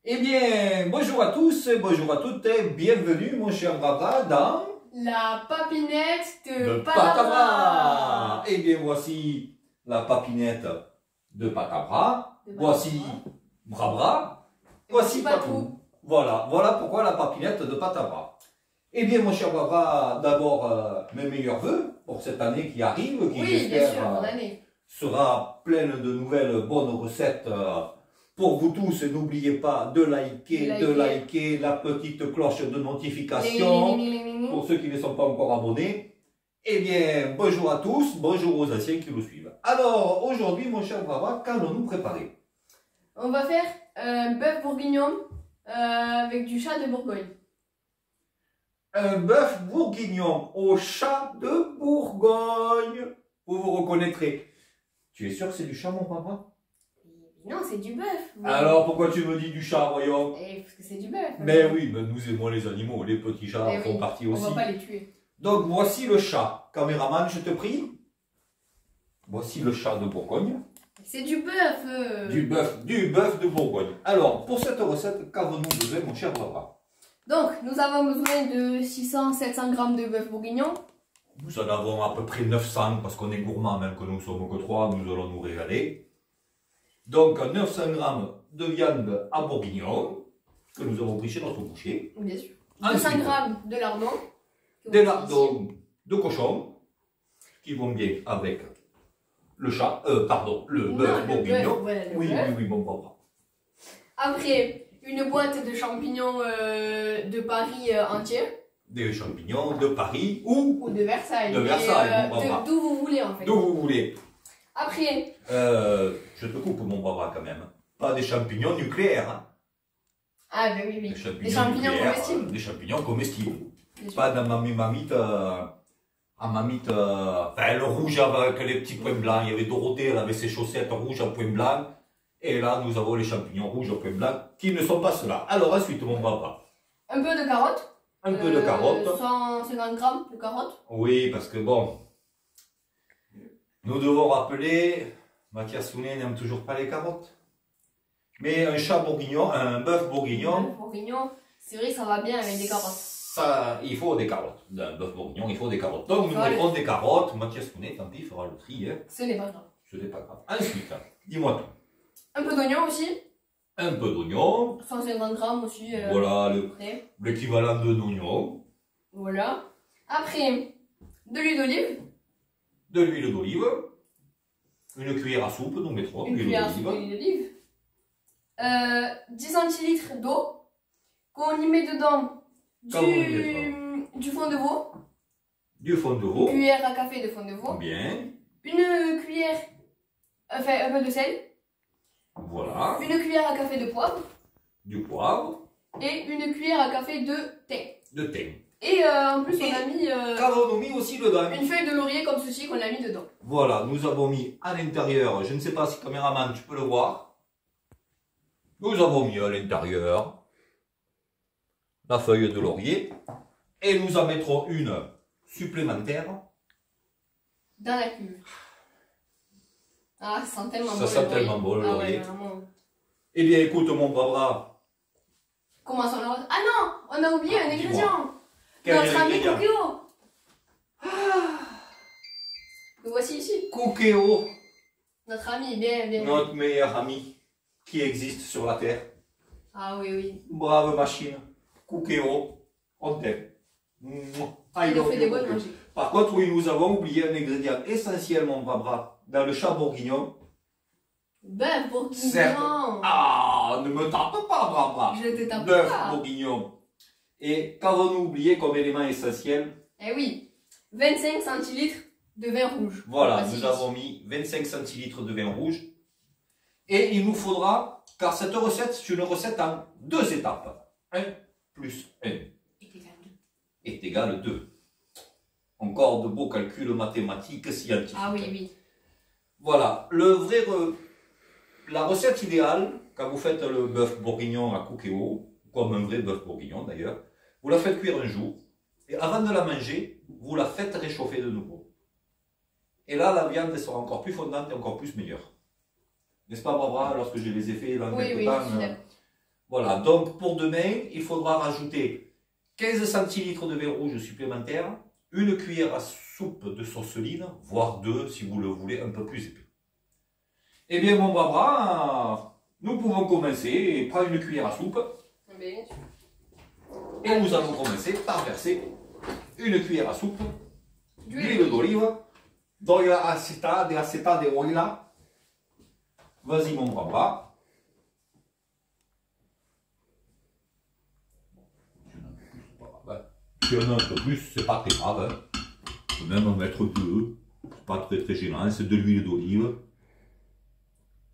Eh bien, bonjour à tous, bonjour à toutes et bienvenue mon cher Baba dans La papinette de Patabra. Patabra. Eh bien, voici la papinette de Patabra, voici Brabra, voici Patou. Voilà pourquoi la papinette de Patabra. Eh bien, mon cher Baba, d'abord mes meilleurs vœux pour cette année qui arrive, qui j'espère sera pleine de nouvelles bonnes recettes pour vous tous. N'oubliez pas de liker la petite cloche de notification pour ceux qui ne sont pas encore abonnés. Eh bien, bonjour à tous, bonjour aux anciens qui nous suivent. Alors, aujourd'hui, mon cher Baba, qu'allons-nous préparer? On va faire un bœuf bourguignon avec du chat de Bourgogne. Un bœuf bourguignon au chat de Bourgogne. Vous reconnaîtrez. Tu es sûr que c'est du chat, mon papa? Non, c'est du bœuf. Alors, pourquoi tu me dis du chat, voyons? Parce que c'est du bœuf. Mais oui, mais nous aimons les animaux, les petits chats font partie aussi. On va pas les tuer. Donc, voici le chat. Caméraman, je te prie. Voici le chat de Bourgogne. C'est du bœuf. Du bœuf de Bourgogne. Alors, pour cette recette, qu'avons-nous besoin, mon cher Baba? Donc, nous avons besoin de 600-700 g de bœuf bourguignon. Nous en avons à peu près 900 parce qu'on est gourmand, même que nous sommes que 3, nous allons nous régaler. Donc 900 g de viande à bourguignon que nous avons pris chez notre boucher. Bien sûr. 200 g de lardons. Des lardons de cochon qui vont bien avec le chat, le bœuf bourguignon. Oui, bon papa. Après, une boîte de champignons de Paris entiers. Des champignons de Paris ou de Versailles. De Versailles, mon papa. D'où vous voulez en fait. D'où vous voulez. Après. Je te coupe mon papa quand même. Pas des champignons nucléaires. Hein. Ah ben oui. Des champignons comestibles. Des champignons comestibles. Pas de mamite, enfin le rouge avec les petits points blancs. Il y avait Dorothée, elle avait ses chaussettes rouges à points blancs. Et là, nous avons les champignons rouges à points blancs qui ne sont pas ceux-là. Alors ensuite, mon papa. Un peu de carottes. Un peu de carottes. 150 grammes de carottes. Oui, parce que bon, nous devons rappeler, Mathias Sounet n'aime toujours pas les carottes. Mais un chat bourguignon, un bœuf bourguignon. C'est vrai, ça va bien avec des carottes. Ça, il faut des carottes. D'un bœuf bourguignon, il faut des carottes. Donc nous mettrons des carottes. Mathias Sounet, tant pis, fera le tri. Hein. Ce n'est pas grave. Ce n'est pas grave. Ensuite, dis-moi tout. Un peu d'oignon aussi. Un peu d'oignon. 150 grammes aussi. Voilà, l'équivalent d'un oignon. Voilà. Après, de l'huile d'olive. De l'huile d'olive. Une cuillère à soupe, nous mettrons. Une cuillère à soupe d'huile d'olive. 10 centilitres d'eau. Qu'on y met dedans du fond de veau. Du fond de veau. Une cuillère à café de fond de veau. Bien. Une cuillère, enfin un peu de sel. Voilà. Une cuillère à café de poivre. Du poivre. Et une cuillère à café de thym. De thym. Et en plus, on a mis. Qu'avons-nous mis aussi dedans? Une feuille de laurier comme ceci qu'on a mis dedans. Voilà, nous avons mis à l'intérieur, je ne sais pas si caméraman tu peux le voir. Nous avons mis à l'intérieur la feuille de laurier. Et nous en mettrons une supplémentaire. Dans la cuve. Ah, ça sent tellement bon. Ça sent tellement bon le laurier. Ouais, eh bien, écoute, mon brave. Comment ça, on a... Ah non, on a oublié un ingrédient. Quel Notre ami ingrédient? Cookéo. Le voici ici. Cookéo. Notre ami, bien. Notre meilleur ami qui existe sur la terre. Ah oui. Brave machine. Cookéo. On t'aime. Il nous fait des bonnes manger. Par contre, oui, nous avons oublié un ingrédient essentiel, mon Barbara, dans le chat bourguignon. Bœuf bourguignon. Ah, ne me tape pas, Barbara. Je te tape pas. Bœuf bourguignon. Et qu'avons-nous oublié comme élément essentiel? Eh oui, 25 centilitres de vin rouge. Voilà, nous avons mis 25 centilitres de vin rouge. Et il nous faudra, car cette recette, c'est une recette en 2 étapes. 1 plus 1 est égal à 2. Encore de beaux calculs mathématiques scientifiques. Ah oui. Voilà, la recette idéale, quand vous faites le bœuf bourguignon à Cookéo, comme un vrai bœuf bourguignon d'ailleurs, vous la faites cuire un jour, et avant de la manger, vous la faites réchauffer de nouveau. Et là, la viande sera encore plus fondante et encore plus meilleure. N'est-ce pas, Barbara, lorsque je les ai fait dans quelques temps, Voilà, donc pour demain, il faudra rajouter 15 centilitres de vin rouge supplémentaire, une cuillère à soupe de sauce soline, voire deux si vous le voulez un peu plus épais. Eh bien, mon bras, nous pouvons commencer. Prends une cuillère à soupe. Bien sûr. Et nous allons commencer par verser une cuillère à soupe d'huile d'olive. D'huile acétate, de acétate de oil. Vas-y, mon bras. Si on a un peu plus, c'est pas très grave. Hein. On peut même en mettre deux. C'est pas très gênant. C'est de l'huile d'olive.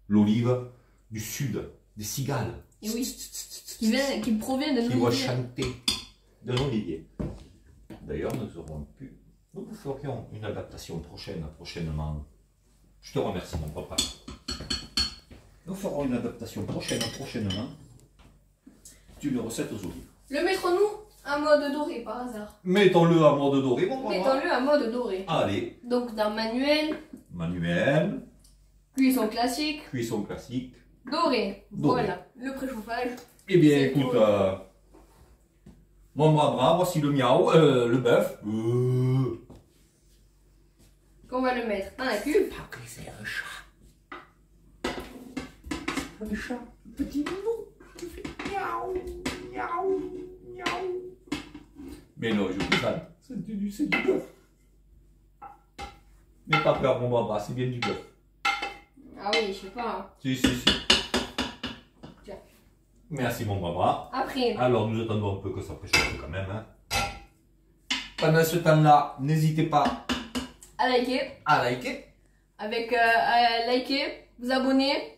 L'olive du sud, des cigales. Et oui. Qui provient de qui va chanter de l'olivier. D'ailleurs, nous ferions une adaptation prochainement. Je te remercie, mon papa. Nous ferons une adaptation prochainement d'une recette aux olives. Le mettrons-nous en mode doré par hasard? Mettons-le en mode doré, mon papa. Mettons-le en mode doré. Allez. Donc dans manuel. Manuel. Cuisson classique. Cuisson classique. Doré. Doré. Voilà. Le préchauffage. Eh bien, écoute, mon bras, voici le miaou, le bœuf. Qu'on va le mettre dans la cuve. Pas que c'est un chat. C'est un chat, petit nounou, qui fait miaou, miaou, miaou. Mais non, je plaisante, c'est du bœuf. N'aie pas peur, mon bras, c'est bien du bœuf. Ah oui, je sais pas. Si. Tiens. Merci, mon bras. Après. Alors, nous attendons un peu que ça préchauffe quand même. Hein. Pendant ce temps-là, n'hésitez pas À liker. Avec liker, vous abonner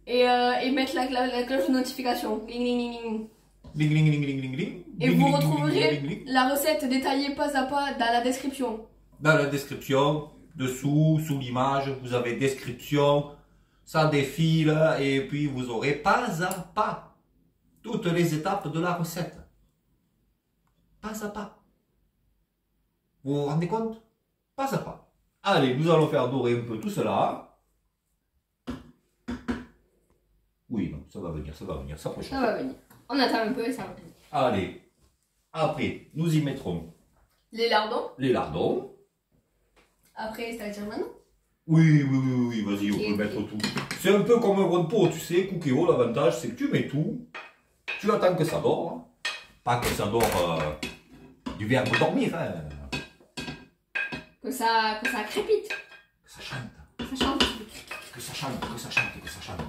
et mettre la cloche de notification. Gling, gling, gling, gling. Et vous retrouverez la recette détaillée pas à pas dans la description. Dans la description, dessous, sous l'image, vous avez description, ça défile et puis vous aurez pas à pas toutes les étapes de la recette. Pas à pas. Vous vous rendez compte? Pas à pas. Allez, nous allons faire dorer un peu tout cela. Oui, non, ça va venir, ça préchauffe. Ça va venir. On attend un peu et ça va venir. Allez, après, nous y mettrons les lardons. Après, c'est à dire maintenant? Oui, vas-y, on peut mettre tout. C'est un peu comme un rond de pot, tu sais, Cookéo, l'avantage c'est que tu mets tout, tu attends que ça dort, hein. Pas que ça dort du verbe dormir, hein. Que ça crépite. Que ça chante. Que ça chante. Que ça chante.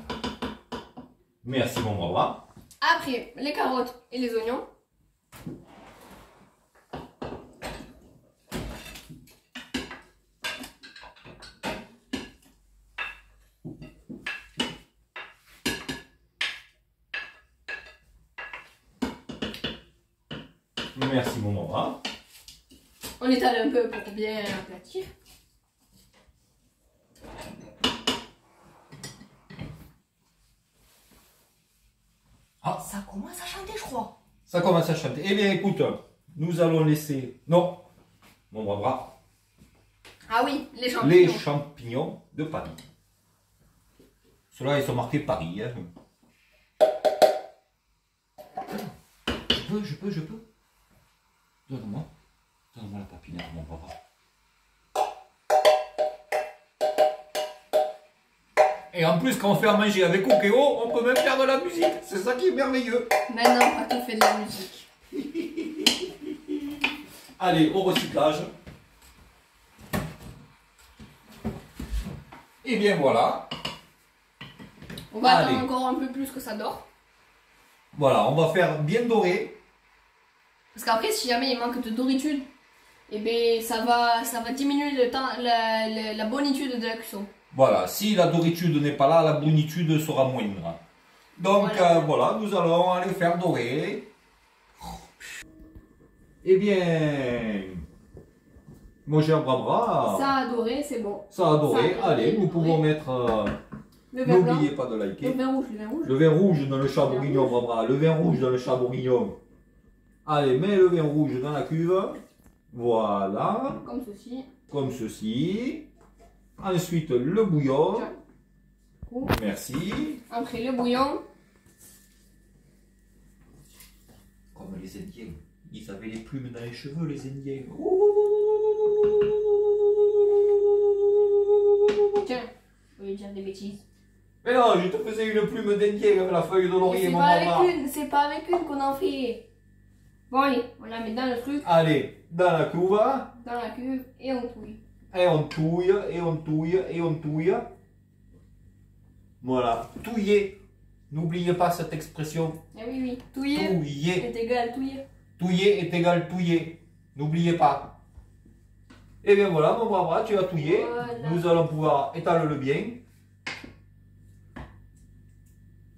Merci mon bras. Après, les carottes et les oignons. Merci mon bras. On étale un peu pour bien aplatir. Ah, ça commence à chanter, je crois. Ça commence à chanter. Eh bien, écoute, nous allons laisser... Non, mon bras. Ah oui, les champignons. Les champignons de Paris. Ceux-là, ils sont marqués Paris. Hein. Je peux. Donne-moi la papinette, mon papa. Et en plus, quand on fait à manger avec Cookéo, on peut même faire de la musique. C'est ça qui est merveilleux. Maintenant, pas tout fait de la musique. Allez, au recyclage. Et bien voilà. On va attendre encore un peu plus que ça dort. Voilà, on va faire bien doré. Parce qu'après, si jamais il manque de doritude, eh bien, ça va diminuer le temps, la bonitude de la cuisson. Voilà, si la doritude n'est pas là, la bonitude sera moindre. Donc voilà, nous allons aller faire dorer. Eh bien, mon cher Barbara. Ça a doré, c'est bon. Ça a doré. Allez, nous pouvons mettre... N'oubliez pas de liker. Le vin rouge. Le vin rouge dans le chat bourguignon, Barbara. Le vin rouge dans le chat bourguignon. Allez, mets le vin rouge dans la cuve. Voilà. Comme ceci. Comme ceci. Ensuite, le bouillon. Merci. Après le bouillon. les Indiens. Ils avaient les plumes dans les cheveux, les Indiens. Tiens, je vais dire des bêtises. Mais non, je te faisais une plume d'Indien avec la feuille de laurier, mon bras. C'est pas avec une qu'on en fait. Bon, allez, on la met dans le truc. Allez, dans la cuve. Dans la cuve et on touille. Et on touille, et on touille, et on touille. Voilà, touiller. N'oubliez pas cette expression. Ah oui, oui. Touiller. Touiller. Est égal touiller. Touiller est égal touiller. N'oubliez pas. Et bien voilà, mon bras, tu as touillé. Voilà. Nous allons pouvoir étaler le bien.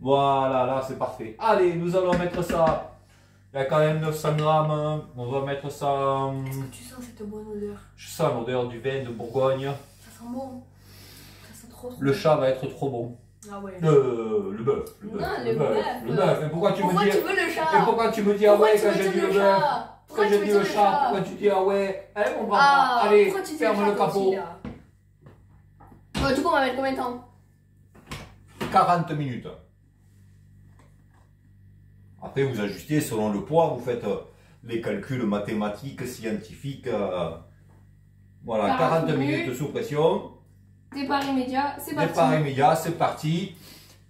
Voilà, là c'est parfait. Allez, nous allons mettre ça. Il y a quand même 900 grammes. On va mettre ça. Est-ce que tu sens cette bonne odeur? Je sens l'odeur du vin de Bourgogne. Ça sent bon. Ça sent trop. Le chat va être trop bon. Ah ouais. Le bœuf. Non, le bœuf. Le bœuf. Et pourquoi tu me dis. Tu veux le chat? Et pourquoi tu me dis ah ouais quand j'ai dit le bœuf? Pourquoi Quand j'ai dit le chat, pourquoi tu dis ah ouais? Allez mon bras, Ah, allez, pourquoi tu dis ferme chat le capot. aussi, là? Bon, du coup, on va mettre combien de temps? 40 minutes. Après, vous ajustez selon le poids, vous faites les calculs mathématiques, scientifiques. Voilà, 40 minutes sous pression. Départ immédiat, c'est parti. Départ immédiat, c'est parti.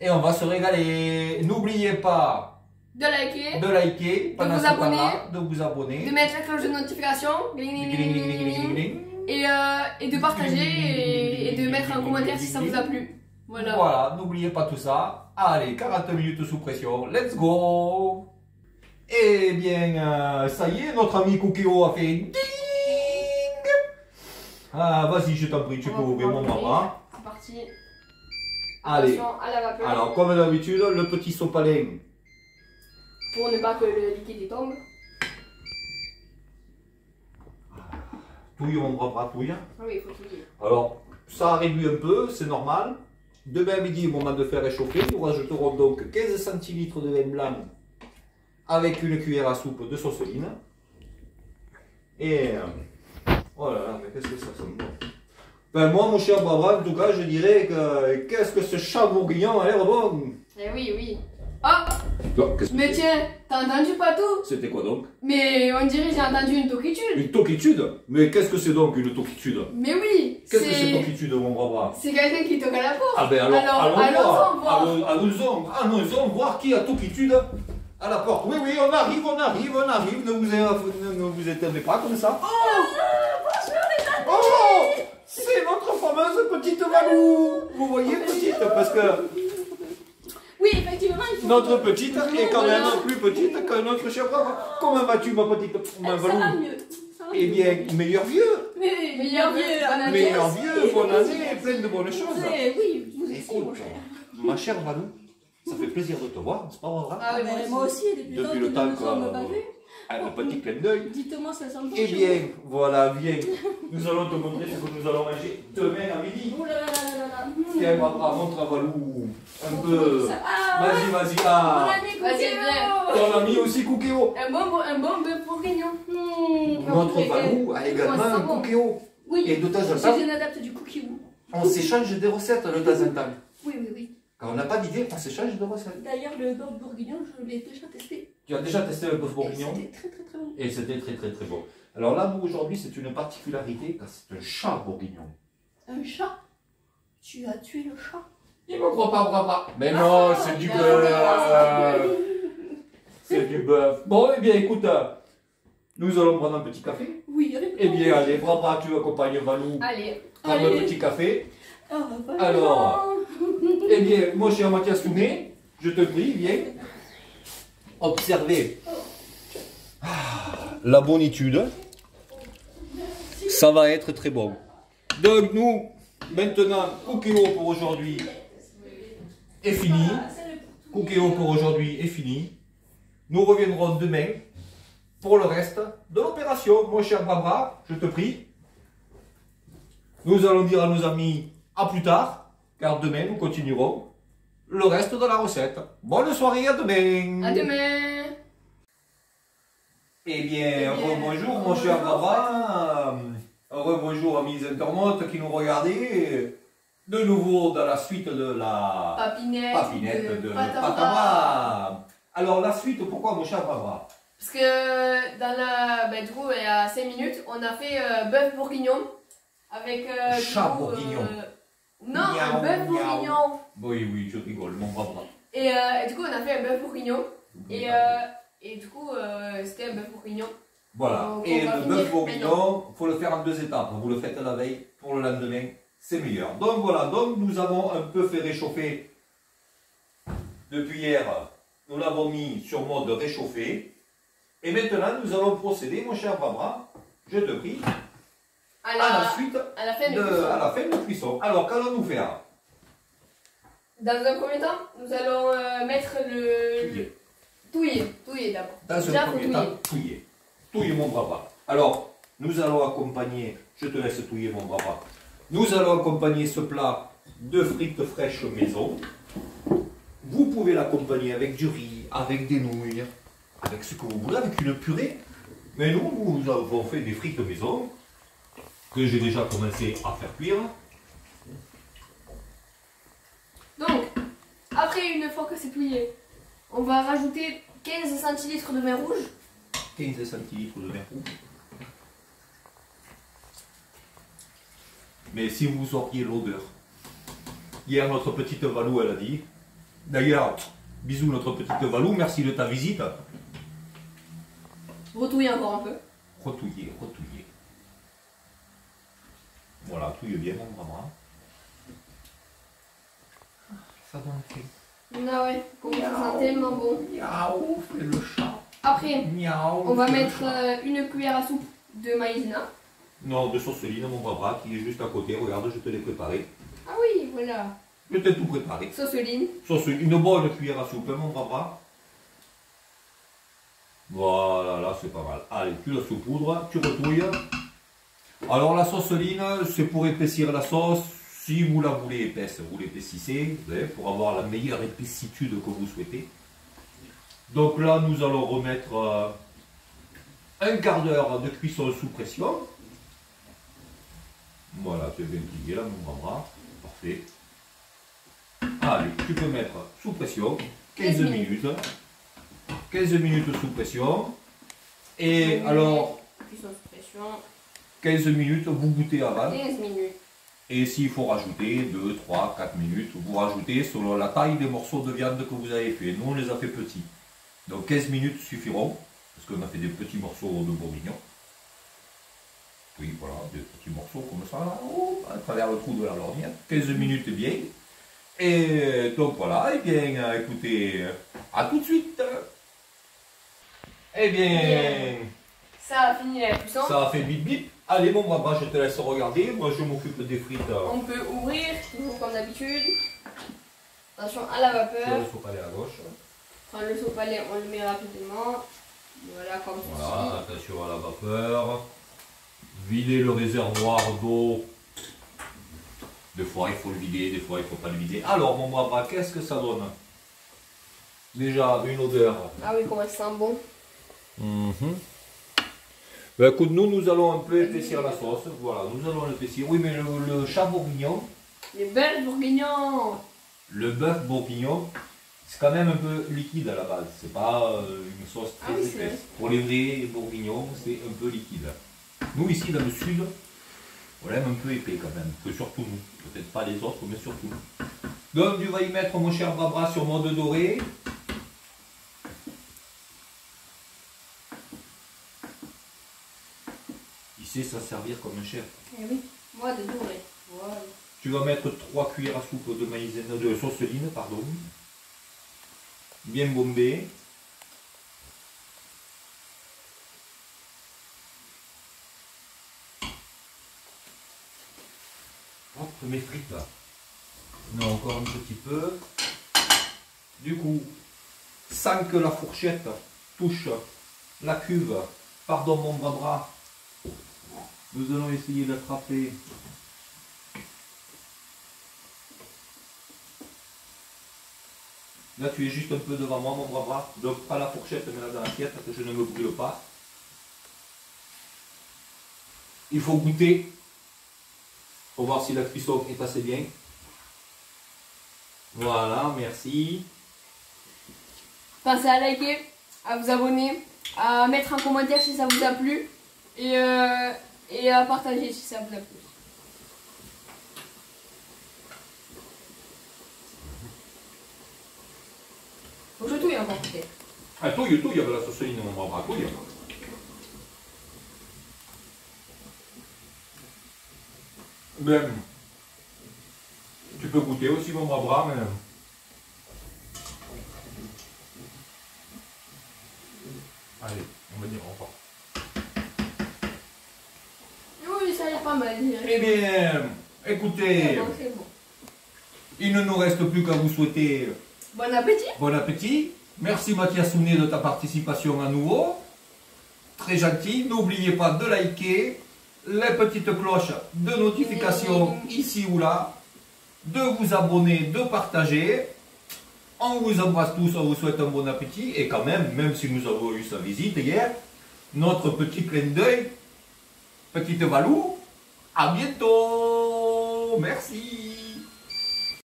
Et on va se régaler. N'oubliez pas De liker, de liker pendant vous ce abonner, temps-là, de vous abonner. de mettre la cloche de notification, et de partager et de mettre un commentaire si ça vous a plu. Voilà. Voilà, n'oubliez pas tout ça. Allez, 40 minutes sous pression, let's go. Eh bien, ça y est, notre ami Cookio a fait ding. Ah, vas-y, je t'en prie, tu peux ouvrir mon bras. C'est parti. Allez. Attention à la vapeur. Alors, comme d'habitude, le petit sopalin. Pour ne pas que le liquide y tombe. Touille mon bras, touille. Ah oui, il faut touiller. Alors, ça réduit un peu, c'est normal. Demain midi, au moment de faire réchauffer, nous rajouterons donc 15 centilitres de vin blanc avec une cuillère à soupe de sauceline. Et oh là là, mais qu'est-ce que ça sent bon. Ben moi, mon cher Barbara, en tout cas, je dirais que qu'est-ce que ce chat bourguignon a l'air bon. Eh oui, oui. Ah, mais tiens, t'as entendu Patou? C'était quoi donc? Mais on dirait j'ai entendu une toquitude. Une toquitude? Mais qu'est-ce que c'est donc une toquitude? Mais oui, Qu'est-ce que c'est toquitude, mon Barbara? c'est quelqu'un qui toque à la porte. Ah ben alors, allons voir. Allons voir qui a toquitude à la porte. Oui, oui, on arrive. Ne vous étonnez pas comme ça. Oh, c'est notre fameuse petite Valou. Vous voyez, petite, parce que Oui, effectivement, il faut... notre petite est quand même plus petite que notre cher Barbara. Comment vas-tu, ma petite Ça Valou? va mieux. Eh bien, meilleur vieux. Meilleur vieux, Meilleur vieux, bonne année, plein de bonnes choses. Oui, vous aussi, mon Écoute, cher. ma chère Valou, ça fait plaisir de te voir, c'est pas vrai? Ah oui, Moi aussi, Depuis le temps qu'on un petit clin d'œil. Dites-moi, ça sent bon. Eh bien, voilà, viens. Nous allons te montrer ce que nous allons manger demain à midi. Ouh là là là là là. Tiens, montre à Valou un peu. Ah, Vas-y. Ah. Vas-y, viens. Ton ami aussi Cookeo. Un bon bœuf bourguignon. Notre Valou a également un Cookeo. Oui, Et de temps en je temps, suis une adepte du cookie. on s'échange des recettes de temps en temps. Oui. Quand on n'a pas d'idée, on s'échange de recettes. D'ailleurs, le bœuf bourguignon, je l'ai déjà testé. Tu as déjà testé le bœuf bourguignon? C'était très bon. Et c'était très bon. Alors là, nous, aujourd'hui, c'est une particularité, car c'est un chat bourguignon. Un chat? Tu as tué le chat? Il me croit pas, Barbara. Mais non, c'est du bœuf. C'est du bœuf. Bon, eh bien, écoute, nous allons prendre un petit café. Oui, avec Eh bien, allez, Barbara, tu accompagnes Valou. Allez. Prendre un petit café. Voilà. Alors, eh bien, mon cher Mathias Tounet, je te prie, viens. Observez. La bonitude. Ça va être très bon. Donc, nous, maintenant, Cookeo pour aujourd'hui est fini. Cookeo pour aujourd'hui est fini. Nous reviendrons demain pour le reste de l'opération. Mon cher Barbara, je te prie. Nous allons dire à nos amis à plus tard, car demain nous continuerons le reste de la recette. Bonne soirée, à demain. À demain. Eh bien, bonjour mon cher Barbara. Bonjour amis internautes qui nous regardaient. De nouveau dans la suite de la Papinette de Patabra. Patabra. Alors la suite, pourquoi mon cher Barbara? Parce que dans la, du coup, il y a 5 minutes, on a fait bœuf bourguignon avec Chat bourguignon. Non, un bœuf bourguignon. Oui, oui, je rigole, mon brave. Et du coup, on a fait un bœuf bourguignon. Et du coup, c'était un bœuf bourguignon. Voilà. Et le bœuf bourguignon, il faut le faire en 2 étapes. Vous le faites la veille, pour le lendemain, c'est meilleur. Donc voilà, donc nous avons un peu fait réchauffer depuis hier. Nous l'avons mis sur mode réchauffé. Et maintenant, nous allons procéder, mon cher Barbara, je te prie, à la suite, à la fin de cuisson. Alors, qu'allons-nous faire? Dans un premier temps, nous allons mettre le... Touiller d'abord. Dans un premier temps, touiller. Touiller, mon Barbara. Alors, nous allons accompagner, je te laisse touiller, mon Barbara. Nous allons accompagner ce plat de frites fraîches maison. Vous pouvez l'accompagner avec du riz, avec des nouilles, avec ce que vous voulez, avec une purée. Mais nous, nous avons fait des frites maison que j'ai déjà commencé à faire cuire. Donc, après, une fois que c'est touillé, on va rajouter 15 centilitres de vin rouge. 15 centilitres de vin rouge. Mais si vous auriez l'odeur. Hier, notre petite Valou, elle a dit. D'ailleurs, bisous notre petite Valou, merci de ta visite. Retouiller encore un peu. Retouiller. Voilà, touille bien mon bras. Ça donne faim. Ah ouais, ça sent tellement bon. Miaou, fait le chat. Après, Miaou, on va mettre une cuillère à soupe de maïzena. Non, de sauceline, mon bras qui est juste à côté. Regarde, je te l'ai préparé. Ah oui, voilà. Je t'ai tout préparé. Sauceline. Une bonne cuillère à soupe, mon bras. Voilà, là c'est pas mal. Allez, tu la saupoudres, tu retouilles. Alors la sauceline, c'est pour épaissir la sauce. Si vous la voulez épaisse, vous l'épaississez, pour avoir la meilleure épaissitude que vous souhaitez. Donc là, nous allons remettre un quart d'heure de cuisson sous pression. Voilà, tu es bien plié là, mon bras. Parfait. Allez, tu peux mettre sous pression 15 minutes. 15 minutes sous pression. Et alors, Cuisson sous pression. 15 minutes, vous goûtez avant. 15 minutes. Et s'il faut rajouter 2, 3, 4 minutes, vous rajoutez selon la taille des morceaux de viande que vous avez fait. Nous, on les a fait petits. Donc 15 minutes suffiront, parce qu'on a fait des petits morceaux de bourguignon. Oui, voilà, des petits morceaux comme ça, là, à travers le trou de la lorgnette. 15 minutes bien. Et donc voilà, et bien, écoutez, à tout de suite. Eh bien, ça a fini la cuisson. Ça a fait bip bip. Allez, mon bras, je te laisse regarder. Moi, je m'occupe des frites. On peut ouvrir, toujours comme d'habitude. Attention à la vapeur. Le sopalin à gauche. Enfin, le sopalin, on le met rapidement. Voilà, comme ceci. Voilà, attention à la vapeur. Vider le réservoir d'eau. Des fois, il faut le vider, des fois, il ne faut pas le vider. Alors, mon bras, qu'est-ce que ça donne? Déjà, une odeur. Ah oui, comment ça sent bon. Ben, écoute, nous allons un peu épaissir la sauce. Voilà, nous allons l'épaissir. Oui, mais le chat bourguignon. Les bœufs bourguignons. Le bœuf bourguignon, c'est quand même un peu liquide à la base. C'est pas une sauce très épaisse. Pour les vrais bourguignons, c'est un peu liquide. Nous, ici, dans le sud, on l'aime un peu épais quand même. Que surtout nous. Peut-être pas les autres, mais surtout nous. Donc, tu vas y mettre, mon cher Barbara, sur mode doré. Il sait s'en servir comme un chef. Eh oui, moi de doré. Voilà. Tu vas mettre 3 cuillères à soupe de maïzena, de sauceline, pardon. Bien bombé. Hop, mes frites là. Non, encore un petit peu. Du coup, sans que la fourchette touche la cuve, pardon mon bras, nous allons essayer d'attraper. Là, tu es juste un peu devant moi, mon bras. Donc, pas la fourchette, mais là dans l'assiette, que je ne me brûle pas. Il faut goûter pour voir si la cuisson est assez bien. Voilà, merci. Pensez à liker, à vous abonner à mettre un commentaire si ça vous a plu et à partager si ça vous a plu. Faut que je touille encore peut-être. Ah, togli, la saucisse non va pas togli. Ben, tu peux goûter aussi mon bras, mais... Allez, on va dire au revoir. Oui, ça a l'air pas mal. Eh bien, écoutez, C'est bon. il ne nous reste plus qu'à vous souhaiter Bon appétit. bon appétit. Merci Mathias Sounet de ta participation à nouveau. Très gentil. N'oubliez pas de liker, les petites cloches de notification ici ou là, de vous abonner, de partager. On vous embrasse tous, on vous souhaite un bon appétit. Et quand même si nous avons eu sa visite hier, notre petit clin d'œil, petite Valou, à bientôt. Merci.